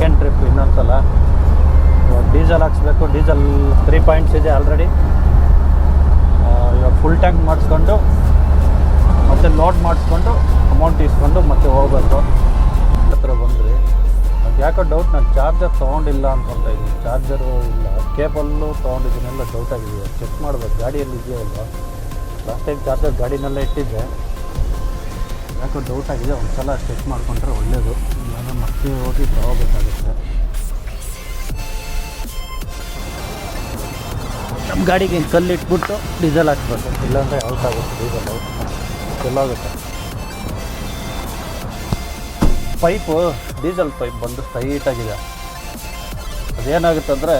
Second trip ಇನ್ನೊಂದ್ಸಲ. Diesel ಹಾಕ್ಸ್ಬೇಕು. Diesel 3 points ಇದೆ already. ಇವಾಗ ಫುಲ್ ಟ್ಯಾಂಕ್ ಮಾಡಿಸ್ಕೊಂಡು ಮತ್ತು ಲೋಡ್ ಮಾಡಿಸ್ಕೊಂಡು ಅಮೌಂಟ್ ಇಸ್ಕೊಂಡು ಮತ್ತೆ ಹೋಗ್ಬೇಕು. ಹತ್ರ ಬಂದ್ರಿ. ಅದು ಯಾಕೋ ಡೌಟ್, ನಾನು ಚಾರ್ಜರ್ ತೊಗೊಂಡಿಲ್ಲ ಅನ್ಕೊತಾ ಇದ್ದೀನಿ. ಚಾರ್ಜರು ಇಲ್ಲ, ಕೇಬಲ್ಲು ತೊಗೊಂಡಿದ್ದೀನೆಲ್ಲ ಡೌಟ್ ಆಗಿದೆ. ಚೆಕ್ ಮಾಡ್ಬೇಕು ಗಾಡಿಯಲ್ಲಿ ಇದೆಯೋ ಇಲ್ವಾ. ಲಾಸ್ಟ್ ಟೈಮ್ ಚಾರ್ಜರ್ ಗಾಡಿನಲ್ಲೇ ಇಟ್ಟಿದ್ದೆ, ಯಾಕೋ ಡೌಟ್ ಆಗಿದೆ. ಒಂದು ಸಲ ಚೆಕ್ ಮಾಡಿಕೊಂಡ್ರೆ ಒಳ್ಳೆಯದು. ನಾನು ಮತ್ತೆ ಹೋಗಿ ತೊಗೋಬೇಕಾಗುತ್ತೆ. ನಮ್ಮ ಗಾಡಿಗೆ ಕಲ್ಲಿಟ್ಬಿಟ್ಟು ಡೀಸೆಲ್ ಹಾಕ್ಬೇಕು, ಇಲ್ಲಾಂದರೆ ಔಟ್ ಆಗುತ್ತೆ. ಡೀಸೆಲ್ ಎಲ್ಲೋಗುತ್ತೆ. ಪೈಪು ಡೀಸೆಲ್ ಪೈಪ್ ಬಂದು ಟೈಟಾಗಿದೆ. ಅದೇನಾಗುತ್ತೆ ಅಂದರೆ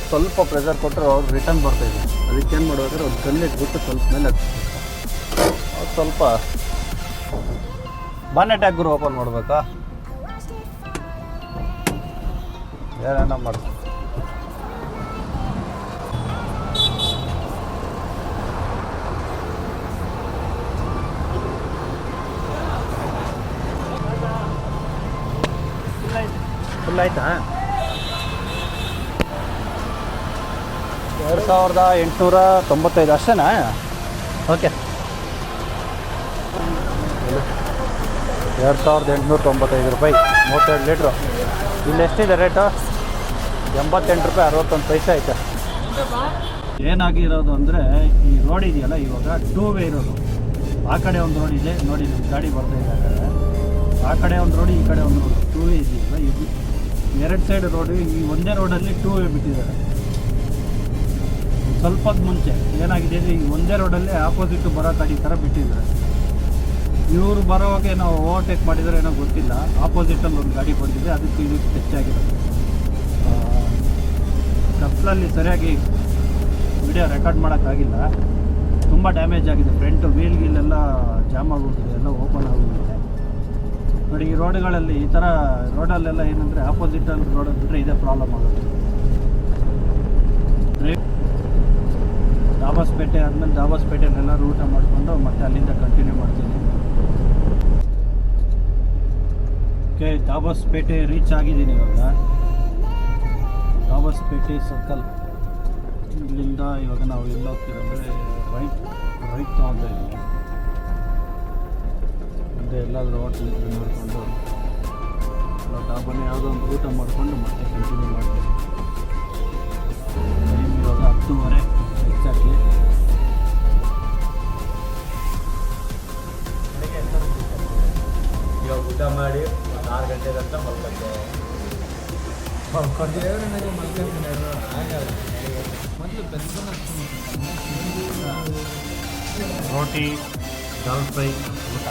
ಸ್ವಲ್ಪ ಪ್ರೆಷರ್ ಕೊಟ್ಟರೆ ಅವ್ರು ರಿಟರ್ನ್ ಬರ್ತಾಯಿದೆ. ಅದಕ್ಕೇನು ಮಾಡ್ಬೇಕಾದ್ರೆ ಒಂದು ಕಲ್ಲಿಟ್ಬಿಟ್ಟು ಸ್ವಲ್ಪ ಮೇಲೆ ಸ್ವಲ್ಪ ಬಾನೆಟ್ ಹಾಕಿದ್ರು ಓಪನ್ ಮಾಡಬೇಕಾ, ಏನೇನೋ ಮಾಡ್ತೀವಿ. ಫುಲ್ ಆಯ್ತಾ? 2895 ಅಷ್ಟೇನಾ? ಓಕೆ, 2895 ರೂಪಾಯಿ 32 ಲೀಟ್ರು. ಇಲ್ಲಿ ಎಷ್ಟಿದೆ ರೇಟು? 88 ರೂಪಾಯಿ 61 ಪೈಸೆ ಐತೆ. ಏನಾಗಿರೋದು ಅಂದರೆ ಈ ರೋಡ್ ಇದೆಯಲ್ಲ, ಇವಾಗ 2 ವೇ ಇರೋದು. ಆ ಕಡೆ ಒಂದು ರೋಡ್ ಇದೆ ನೋಡಿ, ನಿಮ್ಮ ಗಾಡಿ ಬರ್ತಾಯಿದೆ. ಆ ಕಡೆ ಒಂದು ರೋಡು, ಈ ಕಡೆ ಒಂದು ರೋಡು. 2 ವೇ ಇದೆಯಲ್ಲ, ಇದು 2 ಸೈಡ್ ರೋಡು. ಈ ಒಂದೇ ರೋಡಲ್ಲಿ 2 ವೇ ಬಿಟ್ಟಿದ್ದಾರೆ. ಸ್ವಲ್ಪ ಮುಂಚೆ ಏನಾಗಿದೆ ಅಂದರೆ, ಈ ಒಂದೇ ರೋಡಲ್ಲಿ ಆಪೋಸಿಟ್ ಬರೋ ಗಾಡಿ ಥರ ಬಿಟ್ಟಿದ್ದಾರೆ. ಇವರು ಬರೋವಾಗ ಏನೋ ಓವರ್ಟೇಕ್ ಮಾಡಿದರೆ ಏನೋ ಗೊತ್ತಿಲ್ಲ. ಆಪೋಸಿಟಲ್ಲಿ ಒಂದು ಗಾಡಿ ಬಂದಿದೆ, ಅದಕ್ಕೆ ಇದಕ್ಕೆ ಟಚ್ ಆಗಿರೋದು. ಕತ್ಲಲ್ಲಿ ಸರಿಯಾಗಿ ವಿಡಿಯೋ ರೆಕಾರ್ಡ್ ಮಾಡೋಕ್ಕಾಗಿಲ್ಲ. ತುಂಬ ಡ್ಯಾಮೇಜ್ ಆಗಿದೆ. ಫ್ರಂಟ್ ವೀಲ್ ಗೀಲೆಲ್ಲ ಜಾಮ್ ಆಗೋಗಿದೆ, ಎಲ್ಲ ಓಪನ್ ಆಗೋಗಿದೆ ನೋಡಿ. ಈ ರೋಡ್ಗಳಲ್ಲಿ ಈ ಥರ ರೋಡಲ್ಲೆಲ್ಲ ಏನಂದರೆ ಆಪೋಸಿಟಲ್ಲಿ ರೋಡ್ ಬಿಟ್ಟರೆ ಇದೇ ಪ್ರಾಬ್ಲಮ್ ಆಗುತ್ತೆ. ದಾಬಾಸ್ಪೇಟೆ ಆದಮೇಲೆ ದಾಬಾಸ್ಪೇಟೆಯಲ್ಲೆಲ್ಲ ಊಟ ಮಾಡಿಕೊಂಡು ಮತ್ತೆ ಅಲ್ಲಿಂದ ಕಂಟಿನ್ಯೂ ಮಾಡ್ತೀನಿ. ಓಕೆ, ದಾಬಾಸ್ಪೇಟೆ ರೀಚ್ ಆಗಿದ್ದೀನಿ ಇವಾಗ. ದಾಬಾಸ್ಪೇಟೆ ಸರ್ಕಲ್ ಇಲ್ಲಿಂದ ಇವಾಗ ನಾವು ಎಲ್ಲ ಹೋಗ್ತೀರಂದರೆ ರೈಟ್ ತೊಗೊತಾ ಇದ್ದೀವಿ. ಮುಂದೆ ಎಲ್ಲಾದರೂ ಹೋಟ್ಲ್ ಮಾಡಿಕೊಂಡು ಡಾಬಾನೇ ಯಾವುದೋ ಒಂದು ಊಟ ಮಾಡಿಕೊಂಡು ಮತ್ತೆ ಕಂಟಿನ್ಯೂ ಮಾಡ್ತೀವಿ. ಟೈಮ್ ಇವಾಗ 10:30 ಎಕ್ಸಾಕ್ಟ್ಲಿ. ಇವಾಗ ಊಟ ಮಾಡಿ 6 ಗಂಟೆ ಗಂಟ ಮಲ್ಕೊಂಡೆ. ರೋಟಿ, ದಾಲ್ ಫ್ರೈ ಊಟ.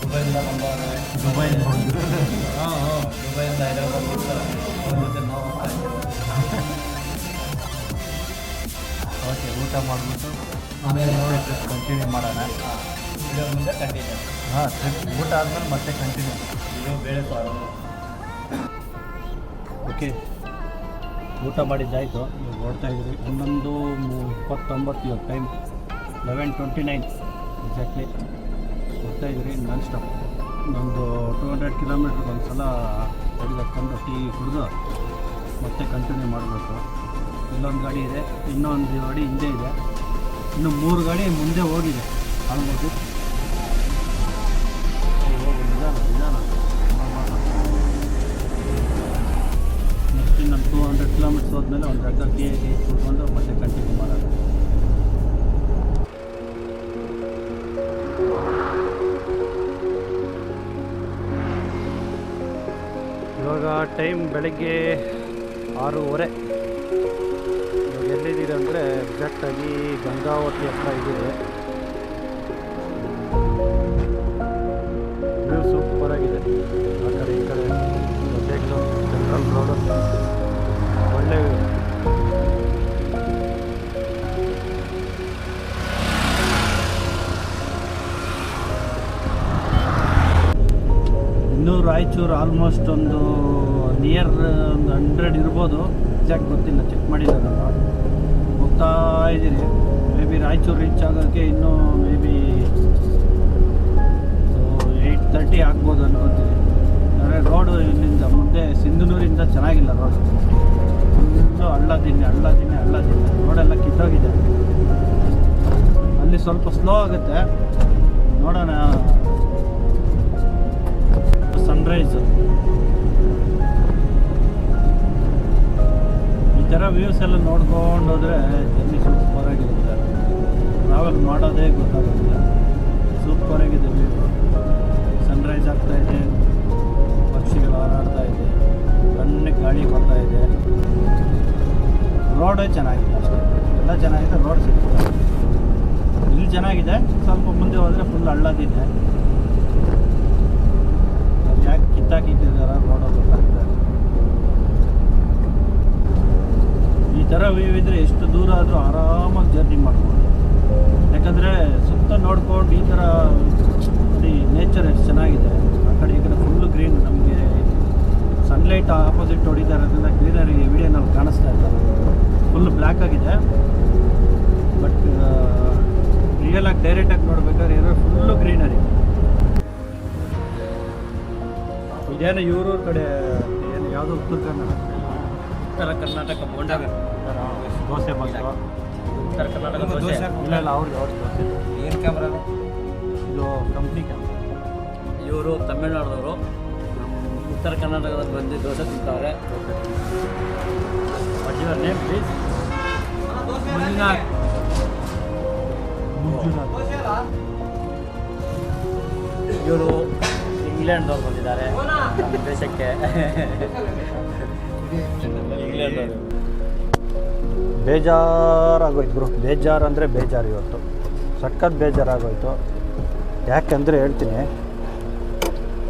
ದುಬೈಯಿಂದ ಬಂದವರೆ. ದುಬೈಯಿಂದ ಹೈದರಾಬಾದ್ ಓಕೆ, ಊಟ ಮಾಡಿಬಿಟ್ಟು ಆಮೇಲೆ ಟ್ರಿಪ್ ಕಂಟಿನ್ಯೂ ಮಾಡೋಣ. ವಿಡಿಯೋ ಮುಂದೆ ಕಂಟಿನ್ಯೂ. ಹಾಂ, ಟ್ರಿಪ್ ಊಟ ಆದಮೇಲೆ ಮತ್ತೆ ಕಂಟಿನ್ಯೂ. ಇದು ಬೇಳೆ ಸಾರು. ಓಕೆ, ಊಟ ಮಾಡಿದ್ದಾಯಿತು. ಇವಾಗ ಓಡ್ತಾಯಿದ್ರಿ. 11:29 ಇವಾಗ ಟೈಮ್ 11:29 ಎಕ್ಸಾಕ್ಟ್ಲಿ. ಹೋಗ್ತಾಯಿದ್ರಿ ನಾನ್ ಸ್ಟಾಪ್. ಒಂದು 200 ಕಿಲೋಮೀಟ್ರ್ ಒಂದು ಸಲ ತೆಗೆದುಕೊಂಡು ಟೀ ಕುಡಿದು ಮತ್ತೆ ಕಂಟಿನ್ಯೂ ಮಾಡಬೇಕು. ಇಲ್ಲೊಂದು ಗಾಡಿ ಇದೆ, ಇನ್ನೊಂದು ಗಾಡಿ ಹಿಂದೆ ಇದೆ, ಇನ್ನು 3 ಗಾಡಿ ಮುಂದೆ ಹೋಗಿದೆ ಆಲ್ಮೋಸ್ಟ್. ನಿಧಾನ ನೆಕ್ಸ್ಟ್ ಇನ್ನೊಂದು 200 ಕಿಲೋಮೀಟ್ರ್ಸ್ ಹೋದ್ಮೇಲೆ ಒಂದು ಜಾಗ ಟೀ ಕುಡ್ಕೊಂಡು ಮತ್ತೆ ಕಂಟಿನ್ಯೂ ಮಾಡೋದು. ಇವಾಗ ಟೈಮ್ ಬೆಳಗ್ಗೆ 6:30. ಇವಾಗ ಎಲ್ಲಿದ್ದೀರಿ ಅಂದರೆ ಎಕ್ಸಾಕ್ಟಾಗಿ ಗಂಗಾವತಿ ಹತ್ರ ಇದ್ದೀವಿ. ವ್ಯೂ ಸೂಪರಾಗಿದೆ. ಆ ಕಡೆ ಈ ಕಡೆ ಜೊತೆಗೆ ಸೆಂಟ್ರಲ್ ರೋಡು ಒಳ್ಳೆ ವ್ಯೂ. ಇನ್ನೂ ರಾಯಚೂರು ಆಲ್ಮೋಸ್ಟ್ ಒಂದು ನಿಯರ್ ಒಂದು 100 ಇರ್ಬೋದು, ಎಕ್ಸಾಕ್ಟ್ ಗೊತ್ತಿಲ್ಲ, ಚೆಕ್ ಮಾಡಿಲ್ಲ ನಾನು. ಹೋಗ್ತಾ ಇದ್ದೀನಿ. ಮೇ ಬಿ ರಾಯಚೂರು ರೀಚ್ ಆಗೋಕ್ಕೆ ಇನ್ನೂ ಮೇ ಬಿ 8:30 ಆಗ್ಬೋದು ಅನ್ಕೊತೀನಿ. ಅಂದರೆ ರೋಡು ಇಲ್ಲಿಂದ ಮುಂದೆ ಸಿಂಧನೂರಿಂದ ಚೆನ್ನಾಗಿಲ್ಲ ರೋಡು, ಫುಲ್ಲು ಹಳ್ಳ ದಿಣ್ಣೆ ರೋಡೆಲ್ಲ ಕಿತ್ತೋಗಿದೆ. ಅಲ್ಲಿ ಸ್ವಲ್ಪ ಸ್ಲೋ ಆಗುತ್ತೆ, ನೋಡೋಣ. ಸನ್ರೈಸು ಈ ಥರ ವ್ಯೂಸ್ ಎಲ್ಲ ನೋಡ್ಕೊಂಡು ಹೋದರೆ ಜರ್ನಿ ಸೂಪರಾಗಿರುತ್ತೆ. ಟ್ರಾವೆಲ್ ಮಾಡೋದೇ ಗೊತ್ತಾಗುತ್ತೆ. ಸೂಪರಾಗಿದೆ ವ್ಯೂ. ಸನ್ರೈಸ್ ಆಗ್ತಾ ಇದೆ, ಪಕ್ಷಿಗಳು ಹಾರಾಡ್ತಾ ಇದೆ, ತಣ್ಣಗೆ ಗಾಳಿ ಬರ್ತಾ ಇದೆ. ರೋಡೇ ಚೆನ್ನಾಗಿದೆ ಅಷ್ಟೇ, ಎಲ್ಲ ಚೆನ್ನಾಗಿದೆ. ರೋಡ್ ಸಿಗ್ತದೆ ಇಲ್ಲಿ ಚೆನ್ನಾಗಿದೆ. ಸ್ವಲ್ಪ ಮುಂದೆ ಹೋದರೆ ಫುಲ್ ಹಳ್ಳದಿದೆ. ಅದು ಯಾಕೆ ಕಿತ್ತಾಕಿಟ್ಟಿದ್ದಾರೆ ರೋಡ್ ಗೊತ್ತಾಗ್ತದೆ. ಈ ಥರ ವ್ಯೂ ಇದ್ದರೆ ಎಷ್ಟು ದೂರ ಆದರೂ ಆರಾಮಾಗಿ ಜರ್ನಿ ಮಾಡ್ಬೋದು. ಯಾಕಂದರೆ ಸುತ್ತ ನೋಡ್ಕೊಂಡು ಈ ಥರ ನೇಚರ್ ಎಷ್ಟು ಚೆನ್ನಾಗಿದೆ. ಆ ಕಡೆ ಈ ಕಡೆ ಫುಲ್ಲು ಗ್ರೀನ್. ನಮಗೆ ಸನ್ಲೈಟ್ ಆಪೋಸಿಟ್ ಹೊಡಿತಾ ಇರೋದ್ರಿಂದ ಗ್ರೀನರಿ ವಿಡಿಯೋನಲ್ಲಿ ಕಾಣಿಸ್ತಾ ಇರ್ತದೆ. ಫುಲ್ ಬ್ಲ್ಯಾಕ್ ಆಗಿದೆ. ಬಟ್ ರಿಯಲಾಗಿ ಡೈರೆಕ್ಟಾಗಿ ನೋಡ್ಬೇಕಾದ್ರೆ ಇರೋ ಫುಲ್ಲು ಗ್ರೀನರಿ. ಇದೇನು ಇವ್ರೂರ ಕಡೆ ಏನು ಯಾವುದೋ ಉತ್ತರ ಕರ್ನಾಟಕ ಬೋಂಡ ದೋಸೆ ಬಂತು. ಉತ್ತರ ಕರ್ನಾಟಕ ದೋಸೆ. ಇಲ್ಲ ಅವ್ರಿಗೆ ದೋಸೆ. ಏನು ಕ್ಯಾಮ್ರಾ ಇದು ಕಂಪ್ನಿ ಕ್ಯಾಮ್ರಾ. ಇವರು ತಮಿಳ್ನಾಡದವರು, ಉತ್ತರ ಕರ್ನಾಟಕದಲ್ಲಿ ಬಂದು ದೋಸೆ ತಿಂತಾರೆ. What your name please? Manjunath. ಇವರು ಇಂಗ್ಲೆಂಡ್ದವ್ರು ಬಂದಿದ್ದಾರೆ ನಮ್ಮ ದೇಶಕ್ಕೆ. ಇಂಗ್ಲೆಂಡವರು ಬೇಜಾರಾಗೋಯ್ತು ಬ್ರೋ. ಬೇಜಾರು ಅಂದರೆ ಬೇಜಾರು. ಇವತ್ತು ಸಖತ್ ಬೇಜಾರಾಗೋಯ್ತು. ಯಾಕೆಂದರೆ ಹೇಳ್ತೀನಿ,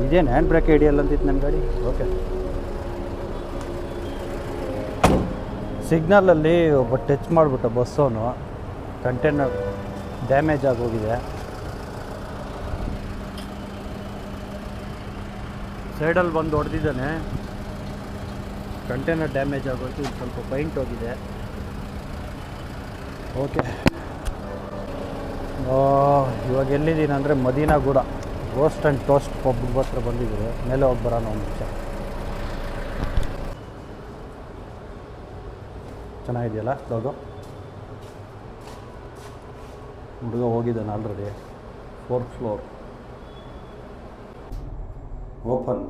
ಇದೇನು ಹ್ಯಾಂಡ್ ಬ್ರೇಕ್ ಹಿಡಿಯಲ್ಲ ಅಂತಿತ್ತು ನನ್ನ ಗಾಡಿ. ಓಕೆ, ಸಿಗ್ನಲಲ್ಲಿ ಒಬ್ಬ ಟಚ್ ಮಾಡಿಬಿಟ್ಟ ಬಸ್ಸವನು. ಕಂಟೈನರ್ ಡ್ಯಾಮೇಜ್ ಆಗೋಗಿದೆ. ಸೈಡಲ್ಲಿ ಬಂದು ಹೊಡೆದಿದ್ದಾನೆ. ಕಂಟೈನರ್ ಡ್ಯಾಮೇಜ್ ಆಗೋಯ್ತು. ಇದು ಸ್ವಲ್ಪ ಪೈಂಟ್ ಹೋಗಿದೆ. ಓಕೆ, ಇವಾಗ ಎಲ್ಲಿದ್ದೀನಿ ಅಂದರೆ ಮದೀನಾಗೂಡ ರೋಸ್ಟ್ ಆ್ಯಂಡ್ ಟೋಸ್ಟ್ ಪಬ್ ಹತ್ರ ಬಂದಿದ್ದೀವಿ. ಮೇಲೆ ಹೋಗಿ ಬರೋಣ ಒಂದು ನಿಮಿಷ. ಚೆನ್ನಾಗಿದೆಯಲ್ಲ ಲೋಗೋ? ಹುಡುಗ ಹೋಗಿದ್ದಾನೆ ಆಲ್ರೆಡಿ. 4th floor open.